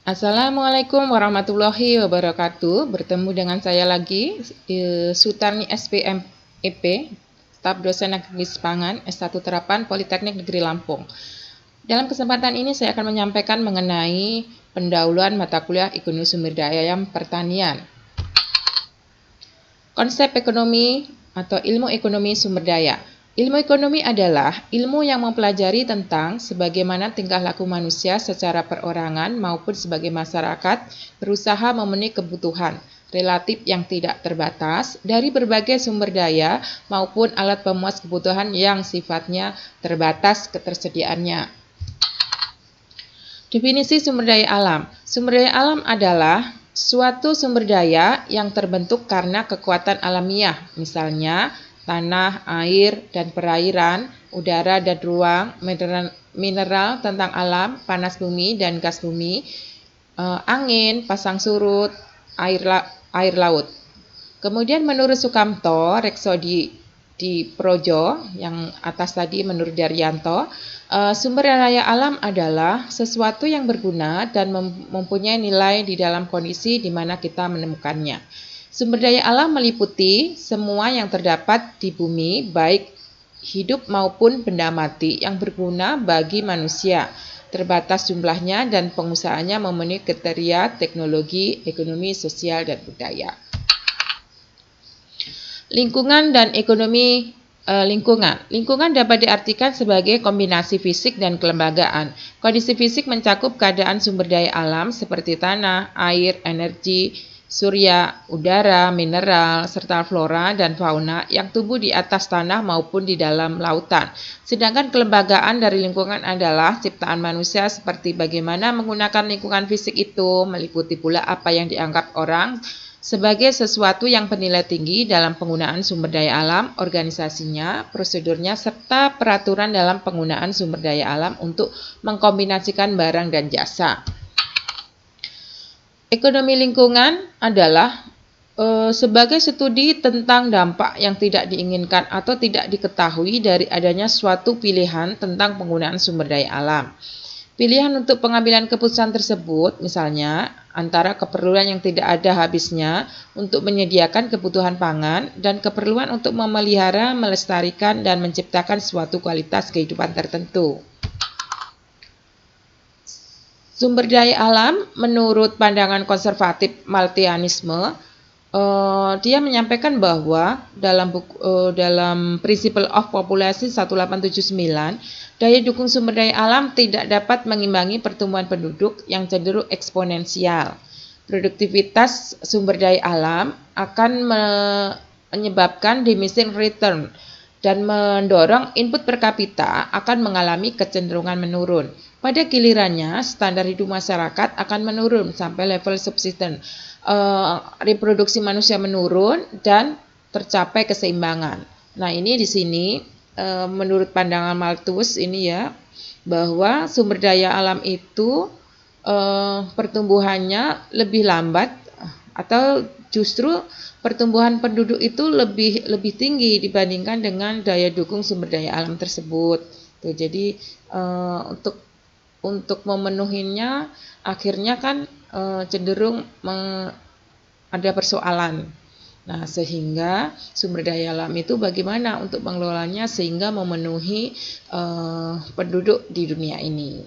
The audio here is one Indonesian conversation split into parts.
Assalamualaikum warahmatullahi wabarakatuh. Bertemu dengan saya lagi, Sutarni SPM EP, staf dosen Agribis Pangan S1 Terapan Politeknik Negeri Lampung. Dalam kesempatan ini saya akan menyampaikan mengenai pendahuluan mata kuliah Ekonomi Sumber Daya Pertanian. Konsep ekonomi atau ilmu ekonomi sumber daya. Ilmu ekonomi adalah ilmu yang mempelajari tentang sebagaimana tingkah laku manusia secara perorangan maupun sebagai masyarakat berusaha memenuhi kebutuhan relatif yang tidak terbatas dari berbagai sumber daya maupun alat pemuas kebutuhan yang sifatnya terbatas ketersediaannya. Definisi sumber daya alam. Sumber daya alam adalah suatu sumber daya yang terbentuk karena kekuatan alamiah, misalnya tanah, air, dan perairan, udara dan ruang, mineral tentang alam, panas bumi dan gas bumi, angin, pasang surut, air laut. Kemudian menurut Sukamto, Rekso di Projo, yang atas tadi menurut Daryanto, sumber daya alam adalah sesuatu yang berguna dan mempunyai nilai di dalam kondisi di mana kita menemukannya. Sumber daya alam meliputi semua yang terdapat di bumi, baik hidup maupun benda mati yang berguna bagi manusia. Terbatas jumlahnya dan penggunaannya memenuhi kriteria teknologi, ekonomi, sosial, dan budaya. Lingkungan dan ekonomi lingkungan. Lingkungan dapat diartikan sebagai kombinasi fisik dan kelembagaan. Kondisi fisik mencakup keadaan sumber daya alam seperti tanah, air, energi, surya, udara, mineral, serta flora dan fauna yang tumbuh di atas tanah maupun di dalam lautan. Sedangkan kelembagaan dari lingkungan adalah ciptaan manusia seperti bagaimana menggunakan lingkungan fisik itu, meliputi pula apa yang dianggap orang sebagai sesuatu yang bernilai tinggi dalam penggunaan sumber daya alam, organisasinya, prosedurnya, serta peraturan dalam penggunaan sumber daya alam untuk mengkombinasikan barang dan jasa. Ekonomi lingkungan adalah sebagai studi tentang dampak yang tidak diinginkan atau tidak diketahui dari adanya suatu pilihan tentang penggunaan sumber daya alam. Pilihan untuk pengambilan keputusan tersebut, misalnya, antara keperluan yang tidak ada habisnya untuk menyediakan kebutuhan pangan dan keperluan untuk memelihara, melestarikan, dan menciptakan suatu kualitas kehidupan tertentu. Sumber daya alam, menurut pandangan konservatif Malthusianisme, dia menyampaikan bahwa dalam Principle of Population 1879, daya dukung sumber daya alam tidak dapat mengimbangi pertumbuhan penduduk yang cenderung eksponensial. Produktivitas sumber daya alam akan menyebabkan diminishing return dan mendorong input per kapita akan mengalami kecenderungan menurun. Pada gilirannya, standar hidup masyarakat akan menurun sampai level subsisten. Reproduksi manusia menurun dan tercapai keseimbangan. Nah, ini di sini menurut pandangan Malthus ini ya, bahwa sumber daya alam itu pertumbuhannya lebih lambat atau justru pertumbuhan penduduk itu lebih tinggi dibandingkan dengan daya dukung sumber daya alam tersebut. Tuh, jadi untuk memenuhinya akhirnya kan cenderung ada persoalan. Nah, sehingga sumber daya alam itu bagaimana untuk mengelolanya sehingga memenuhi penduduk di dunia ini.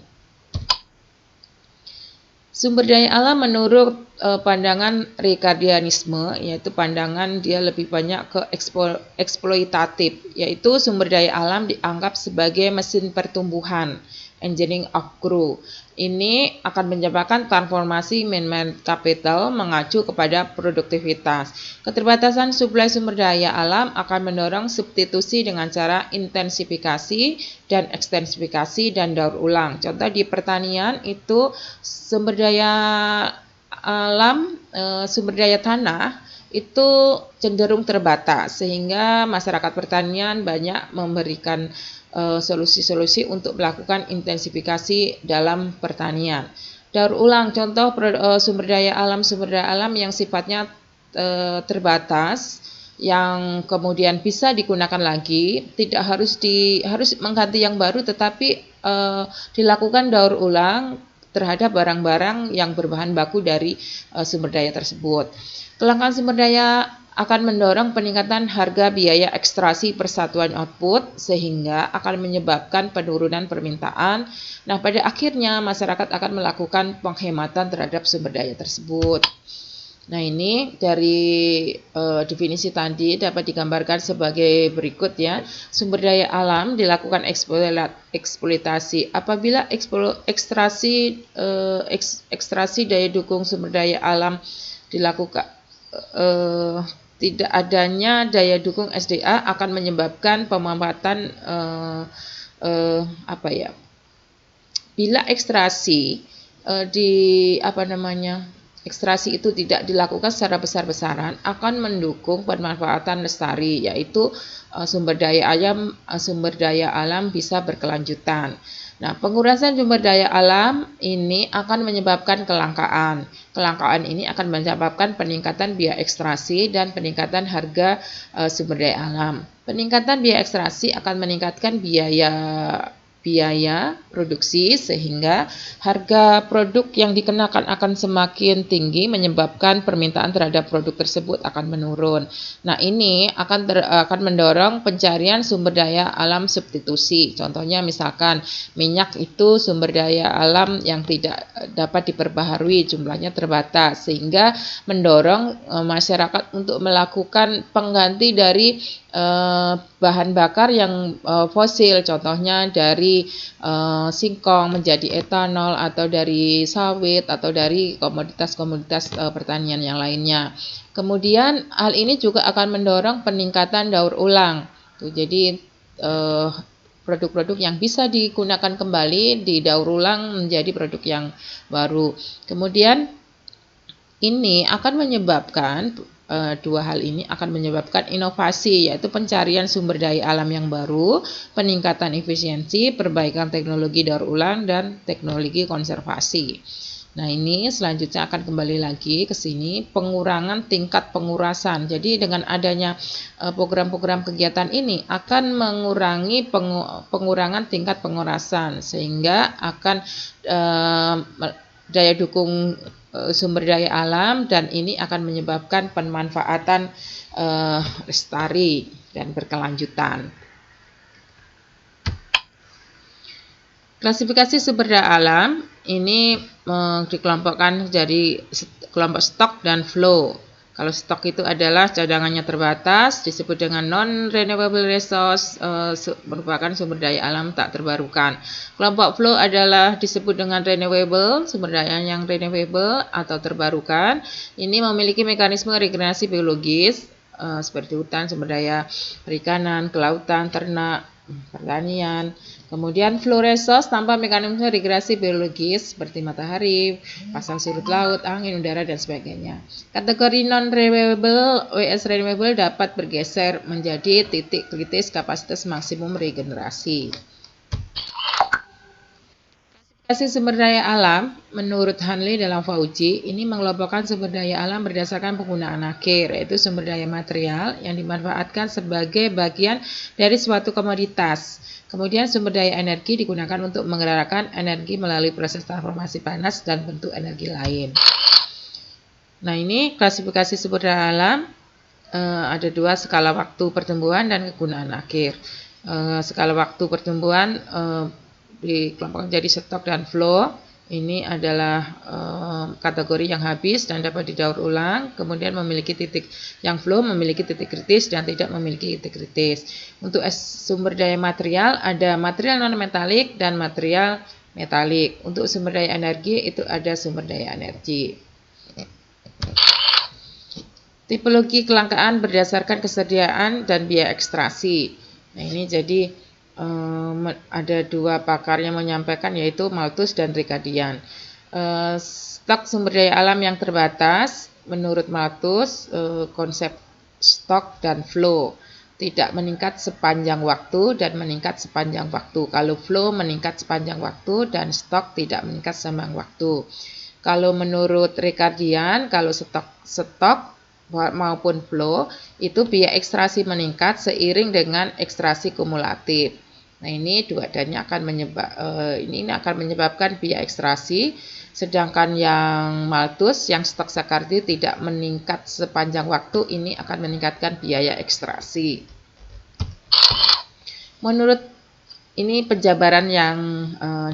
Sumber daya alam menurut pandangan Ricardianisme, yaitu pandangan dia lebih banyak ke eksploitatif, yaitu sumber daya alam dianggap sebagai mesin pertumbuhan, engine of growth. Ini akan menyebabkan transformasi man-made capital mengacu kepada produktivitas. Keterbatasan suplai sumber daya alam akan mendorong substitusi dengan cara intensifikasi dan ekstensifikasi dan daur ulang. Contoh di pertanian itu sumber daya alam, sumber daya tanah itu cenderung terbatas sehingga masyarakat pertanian banyak memberikan solusi-solusi untuk melakukan intensifikasi dalam pertanian. Daur ulang, contoh sumber daya alam yang sifatnya terbatas, yang kemudian bisa digunakan lagi, tidak harus mengganti yang baru, tetapi dilakukan daur ulang terhadap barang-barang yang berbahan baku dari sumber daya tersebut. Kelangkaan sumber daya akan mendorong peningkatan harga biaya ekstraksi per satuan output sehingga akan menyebabkan penurunan permintaan. Nah, pada akhirnya masyarakat akan melakukan penghematan terhadap sumber daya tersebut. Nah, ini dari definisi tadi dapat digambarkan sebagai berikut ya. Sumber daya alam dilakukan eksploitasi. Apabila ekstraksi daya dukung sumber daya alam dilakukan tidak adanya daya dukung SDA akan menyebabkan pemanfaatan bila ekstraksi ekstraksi itu tidak dilakukan secara besar-besaran akan mendukung pemanfaatan lestari, yaitu sumber daya alam bisa berkelanjutan. Nah, pengurasan sumber daya alam ini akan menyebabkan kelangkaan. Kelangkaan ini akan menyebabkan peningkatan biaya ekstraksi dan peningkatan harga sumber daya alam. Peningkatan biaya ekstraksi akan meningkatkan biaya produksi sehingga harga produk yang dikenakan akan semakin tinggi menyebabkan permintaan terhadap produk tersebut akan menurun. Nah, ini akan mendorong pencarian sumber daya alam substitusi. Contohnya misalkan minyak itu sumber daya alam yang tidak dapat diperbaharui, jumlahnya terbatas sehingga mendorong masyarakat untuk melakukan pengganti dari bahan bakar yang fosil, contohnya dari singkong menjadi etanol atau dari sawit atau dari komoditas-komoditas pertanian yang lainnya. Kemudian hal ini juga akan mendorong peningkatan daur ulang. Jadi produk-produk yang bisa digunakan kembali didaur ulang menjadi produk yang baru. Kemudian ini akan menyebabkan dua hal ini akan menyebabkan inovasi, yaitu pencarian sumber daya alam yang baru, peningkatan efisiensi, perbaikan teknologi daur ulang, dan teknologi konservasi. Nah, ini selanjutnya akan kembali lagi ke sini, pengurangan tingkat pengurasan. Jadi dengan adanya program-program kegiatan ini akan mengurangi pengurangan tingkat pengurasan sehingga akan daya dukung sumber daya alam, dan ini akan menyebabkan pemanfaatan lestari dan berkelanjutan. Klasifikasi sumber daya alam ini dikelompokkan jadi kelompok stok dan flow. Kalau stok itu adalah cadangannya terbatas, disebut dengan non-renewable resource, merupakan sumber daya alam tak terbarukan. Kelompok flow adalah disebut dengan renewable, sumber daya yang renewable atau terbarukan. Ini memiliki mekanisme regenerasi biologis, seperti hutan, sumber daya perikanan, kelautan, ternak, pertanian. Kemudian flow resource tanpa mekanisme regenerasi biologis seperti matahari, pasang surut laut, angin, udara, dan sebagainya. Kategori non-renewable vs renewable dapat bergeser menjadi titik kritis kapasitas maksimum regenerasi. Klasifikasi sumber daya alam menurut Hanley dalam Fauci ini mengelompokkan sumber daya alam berdasarkan penggunaan akhir, yaitu sumber daya material yang dimanfaatkan sebagai bagian dari suatu komoditas. Kemudian sumber daya energi digunakan untuk menggerakkan energi melalui proses transformasi panas dan bentuk energi lain. Nah, ini klasifikasi sumber daya alam ada dua, skala waktu pertumbuhan dan kegunaan akhir. Skala waktu pertumbuhan dikelompokkan jadi stok dan flow. Ini adalah kategori yang habis dan dapat didaur ulang, kemudian memiliki titik yang flow, memiliki titik kritis dan tidak memiliki titik kritis. Untuk sumber daya material ada material non-metalik dan material metalik. Untuk sumber daya energi itu ada sumber daya energi. Tipologi kelangkaan berdasarkan kesediaan dan biaya ekstraksi. Nah, ini jadi ada dua pakar yang menyampaikan, yaitu Malthus dan Ricardian. Stok sumber daya alam yang terbatas, menurut Malthus, konsep stok dan flow tidak meningkat sepanjang waktu dan meningkat sepanjang waktu. Kalau flow meningkat sepanjang waktu dan stok tidak meningkat sepanjang waktu. Kalau menurut Ricardian, kalau stok maupun flow itu biaya ekstraksi meningkat seiring dengan ekstraksi kumulatif. Nah, ini 2 dan-nya akan ini akan menyebabkan biaya ekstraksi, sedangkan yang maltus, yang stok sakardi tidak meningkat sepanjang waktu, ini akan meningkatkan biaya ekstraksi. Menurut ini penjabaran yang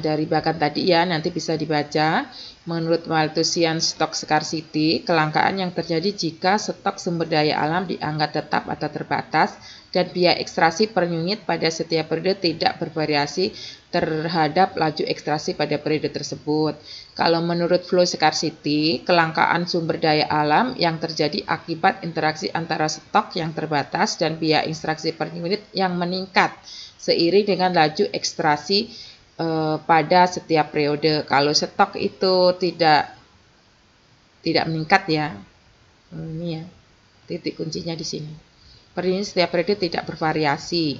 dari Bakan tadi ya, nanti bisa dibaca. Menurut Malthusian Stock Scarcity, kelangkaan yang terjadi jika stok sumber daya alam dianggap tetap atau terbatas dan biaya ekstraksi per unit pada setiap periode tidak bervariasi terhadap laju ekstraksi pada periode tersebut. Kalau menurut Flow Scarcity, kelangkaan sumber daya alam yang terjadi akibat interaksi antara stok yang terbatas dan biaya ekstraksi per unit yang meningkat seiring dengan laju ekstraksi pada setiap periode. Kalau stok itu tidak meningkat ya, ini ya titik kuncinya di sini. Per unit setiap periode tidak bervariasi.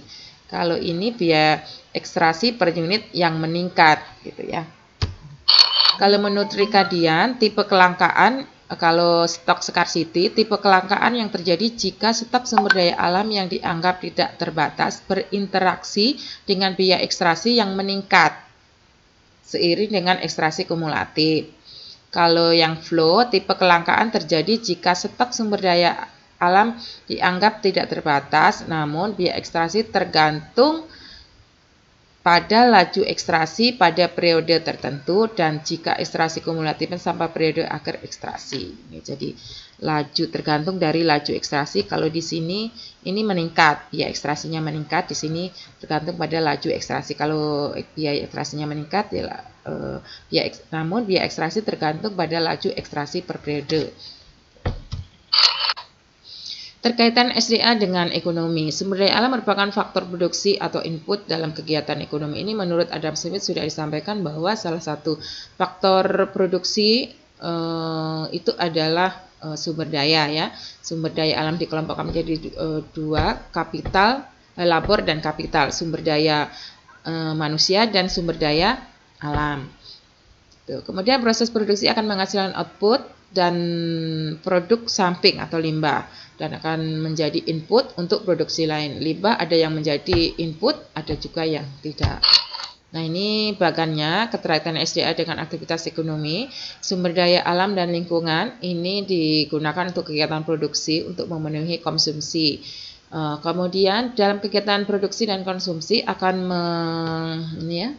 Kalau ini biaya ekstraksi per unit yang meningkat, gitu ya. Kalau menurut Ricardian, tipe kelangkaan kalau stok scarcity, tipe kelangkaan yang terjadi jika stok sumber daya alam yang dianggap tidak terbatas berinteraksi dengan biaya ekstraksi yang meningkat seiring dengan ekstraksi kumulatif. Kalau yang flow, tipe kelangkaan terjadi jika stok sumber daya alam dianggap tidak terbatas, namun biaya ekstraksi tergantung pada laju ekstraksi pada periode tertentu dan jika ekstraksi kumulatifnya sampai periode akhir ekstraksi. Jadi laju tergantung dari laju ekstraksi. Kalau di sini ini meningkat, biaya ekstraksinya meningkat. Di sini tergantung pada laju ekstraksi. Kalau biaya ekstraksinya meningkat, namun biaya ekstraksi tergantung pada laju ekstraksi per periode. Terkaitan SDA dengan ekonomi, sumber daya alam merupakan faktor produksi atau input dalam kegiatan ekonomi. Ini menurut Adam Smith sudah disampaikan bahwa salah satu faktor produksi itu adalah sumber daya ya. Sumber daya alam dikelompokkan menjadi 2, kapital, labor dan kapital. Sumber daya manusia dan sumber daya alam. Kemudian proses produksi akan menghasilkan output dan produk samping atau limbah dan akan menjadi input untuk produksi lain. Limbah ada yang menjadi input, ada juga yang tidak. Nah, ini bagannya keterkaitan SDA dengan aktivitas ekonomi, sumber daya alam dan lingkungan ini digunakan untuk kegiatan produksi untuk memenuhi konsumsi. Kemudian dalam kegiatan produksi dan konsumsi akan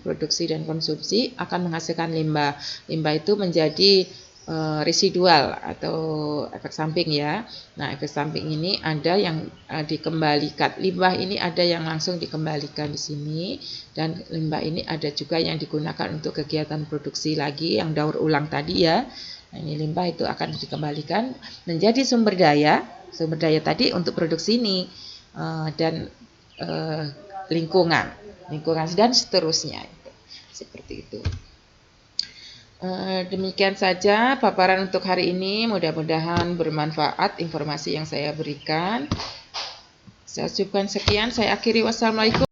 produksi dan konsumsi akan menghasilkan limbah. Limbah itu menjadi residual atau efek samping ya. Nah, efek samping ini ada yang dikembalikan. Limbah ini ada yang langsung dikembalikan di sini dan limbah ini ada juga yang digunakan untuk kegiatan produksi lagi yang daur ulang tadi ya. Nah, ini limbah itu akan dikembalikan menjadi sumber daya tadi untuk produksi ini dan lingkungan dan seterusnya. Seperti itu. Demikian saja paparan untuk hari ini, mudah-mudahan bermanfaat informasi yang saya berikan. Saya ucapkan sekian, saya akhiri. Wassalamualaikum.